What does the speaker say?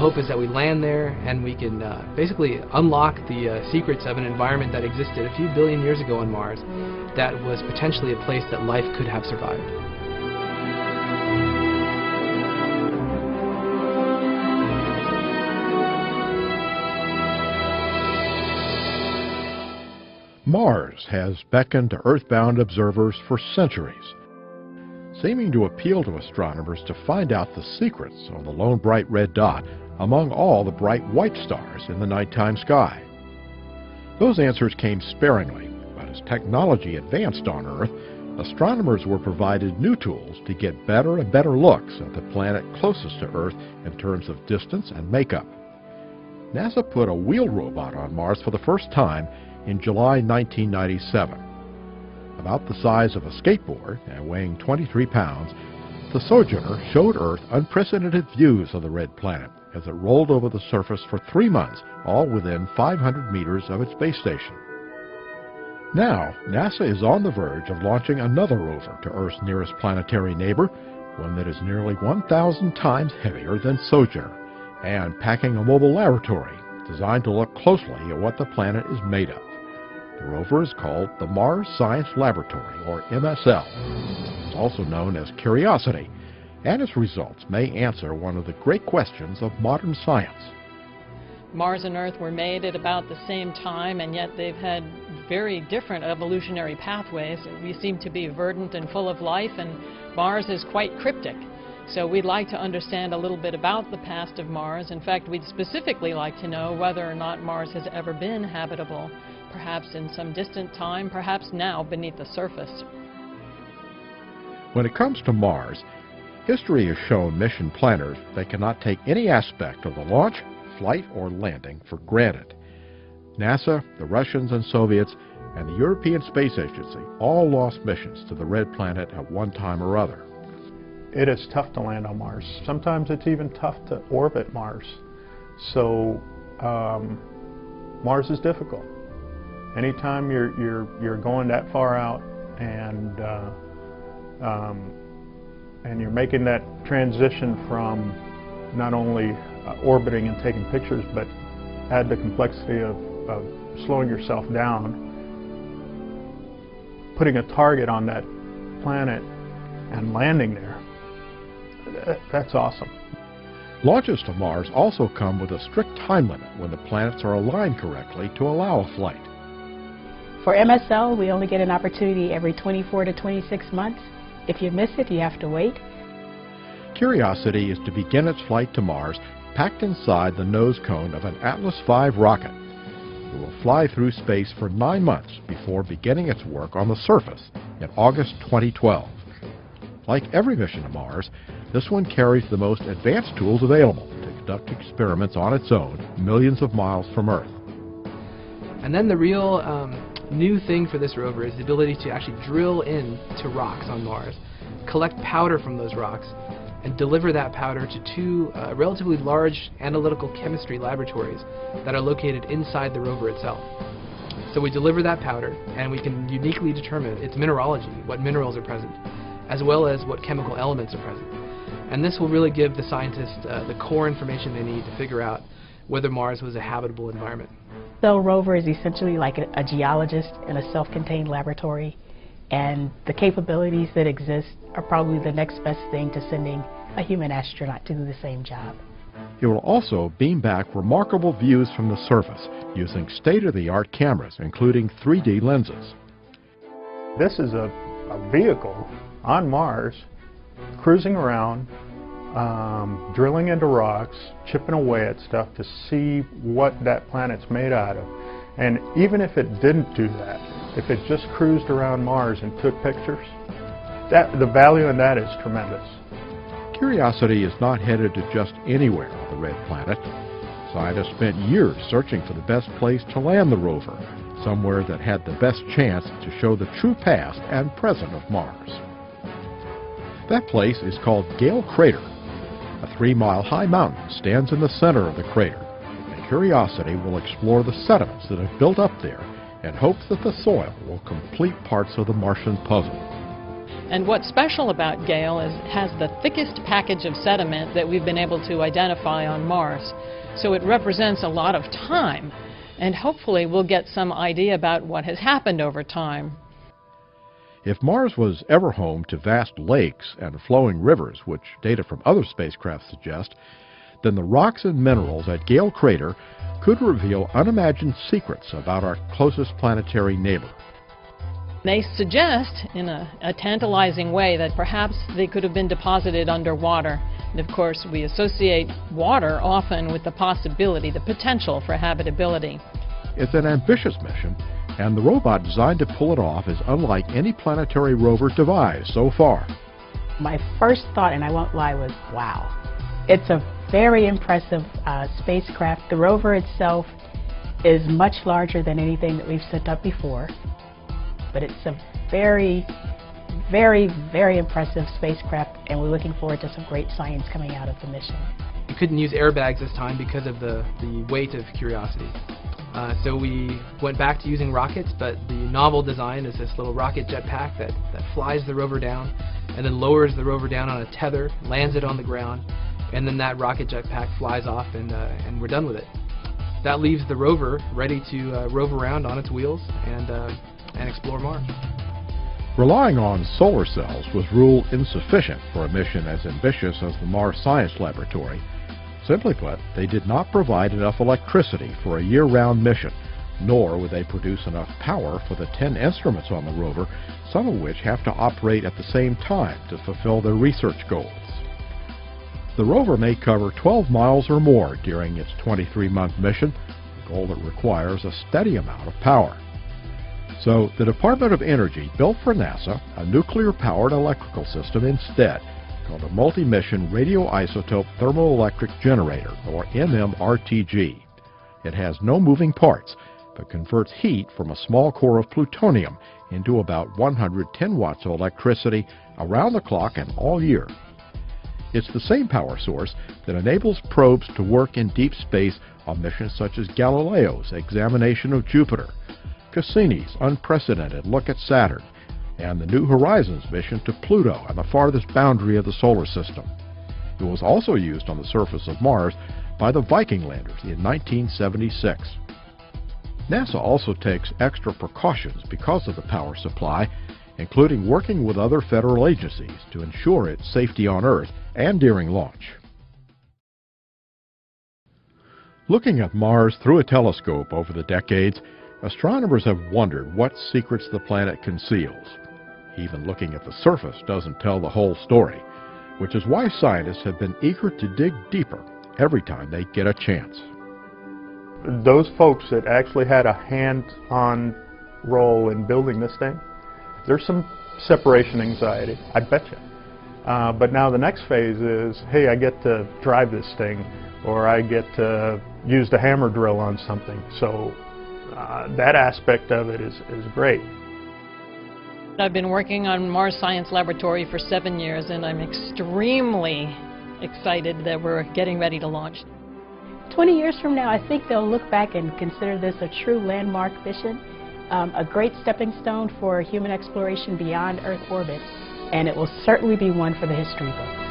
hope is that we land there and we can basically unlock the secrets of an environment that existed a few billion years ago on Mars that was potentially a place that life could have survived. Mars has beckoned to Earthbound observers for centuries, seeming to appeal to astronomers to find out the secrets of the lone bright red dot among all the bright white stars in the nighttime sky. Those answers came sparingly, but as technology advanced on Earth, astronomers were provided new tools to get better and better looks at the planet closest to Earth in terms of distance and makeup. NASA put a wheeled robot on Mars for the first time in July 1997. About the size of a skateboard and weighing 23 pounds, the Sojourner showed Earth unprecedented views of the red planet as it rolled over the surface for 3 months, all within 500 meters of its base station. Now, NASA is on the verge of launching another rover to Earth's nearest planetary neighbor, one that is nearly 1,000 times heavier than Sojourner, and packing a mobile laboratory designed to look closely at what the planet is made of. The rover is called the Mars Science Laboratory, or MSL. It's also known as Curiosity, and its results may answer one of the great questions of modern science. Mars and Earth were made at about the same time, and yet they've had very different evolutionary pathways. We seem to be verdant and full of life, and Mars is quite cryptic. So we'd like to understand a little bit about the past of Mars. In fact, we'd specifically like to know whether or not Mars has ever been habitable, perhaps in some distant time, perhaps now beneath the surface. When it comes to Mars, history has shown mission planners they cannot take any aspect of the launch, flight, or landing for granted. NASA, the Russians and Soviets, and the European Space Agency all lost missions to the red planet at one time or other. It is tough to land on Mars. Sometimes it's even tough to orbit Mars. So Mars is difficult. Anytime you're going that far out and you're making that transition from not only orbiting and taking pictures, but add the complexity of slowing yourself down, putting a target on that planet and landing there. That's awesome. Launches to Mars also come with a strict time limit when the planets are aligned correctly to allow a flight. For MSL, we only get an opportunity every 24 to 26 months. If you miss it, you have to wait. Curiosity is to begin its flight to Mars packed inside the nose cone of an Atlas V rocket. It will fly through space for 9 months before beginning its work on the surface in August 2012. Like every mission to Mars, this one carries the most advanced tools available to conduct experiments on its own, millions of miles from Earth. And then the real new thing for this rover is the ability to actually drill into rocks on Mars, collect powder from those rocks, and deliver that powder to two relatively large analytical chemistry laboratories that are located inside the rover itself. So we deliver that powder, and we can uniquely determine its mineralogy, what minerals are present, as well as what chemical elements are present. And this will really give the scientists the core information they need to figure out whether Mars was a habitable environment. The rover is essentially like a geologist in a self-contained laboratory, and the capabilities that exist are probably the next best thing to sending a human astronaut to do the same job. It will also beam back remarkable views from the surface using state-of-the-art cameras, including 3D lenses. This is a vehicle on Mars, cruising around, drilling into rocks, chipping away at stuff to see what that planet's made out of. And even if it didn't do that, if it just cruised around Mars and took pictures, the value in that is tremendous. Curiosity is not headed to just anywhere on the red planet. Scientists spent years searching for the best place to land the rover, somewhere that had the best chance to show the true past and present of Mars. That place is called Gale Crater. A 3-mile-high mountain stands in the center of the crater, and Curiosity will explore the sediments that have built up there in hopes that the soil will complete parts of the Martian puzzle. And what's special about Gale is it has the thickest package of sediment that we've been able to identify on Mars. So it represents a lot of time, and hopefully we'll get some idea about what has happened over time. If Mars was ever home to vast lakes and flowing rivers, which data from other spacecraft suggest, then the rocks and minerals at Gale Crater could reveal unimagined secrets about our closest planetary neighbor. They suggest, in a tantalizing way, that perhaps they could have been deposited underwater. And of course, we associate water often with the possibility, the potential for habitability. It's an ambitious mission, and the robot designed to pull it off is unlike any planetary rover devised so far. My first thought, and I won't lie, was wow. It's a very impressive spacecraft. The rover itself is much larger than anything that we've sent up before, but it's a very, very, very impressive spacecraft, and we're looking forward to some great science coming out of the mission. We couldn't use airbags this time because of the weight of Curiosity. So we went back to using rockets, but the novel design is this little rocket jetpack that flies the rover down and then lowers the rover down on a tether, lands it on the ground, and then that rocket jetpack flies off and we're done with it. That leaves the rover ready to rove around on its wheels and explore Mars. Relying on solar cells was ruled insufficient for a mission as ambitious as the Mars Science Laboratory. Simply put, they did not provide enough electricity for a year-round mission, nor would they produce enough power for the 10 instruments on the rover, some of which have to operate at the same time to fulfill their research goals. The rover may cover 12 miles or more during its 23-month mission, a goal that requires a steady amount of power. So the Department of Energy built for NASA a nuclear-powered electrical system instead, called a Multi-Mission Radioisotope Thermoelectric Generator, or MMRTG. It has no moving parts, but converts heat from a small core of plutonium into about 110 watts of electricity around the clock and all year. It's the same power source that enables probes to work in deep space on missions such as Galileo's examination of Jupiter, Cassini's unprecedented look at Saturn, and the New Horizons mission to Pluto and the farthest boundary of the solar system. It was also used on the surface of Mars by the Viking landers in 1976. NASA also takes extra precautions because of the power supply, including working with other federal agencies to ensure its safety on Earth and during launch. Looking at Mars through a telescope over the decades, astronomers have wondered what secrets the planet conceals. Even looking at the surface doesn't tell the whole story, which is why scientists have been eager to dig deeper every time they get a chance. Those folks that actually had a hands-on role in building this thing, there's some separation anxiety, I bet you. But now the next phase is, hey, I get to drive this thing, or I get to use the hammer drill on something. So that aspect of it is great. I've been working on Mars Science Laboratory for 7 years, and I'm extremely excited that we're getting ready to launch. 20 years from now, I think they'll look back and consider this a true landmark mission, a great stepping stone for human exploration beyond Earth orbit, and it will certainly be one for the history books.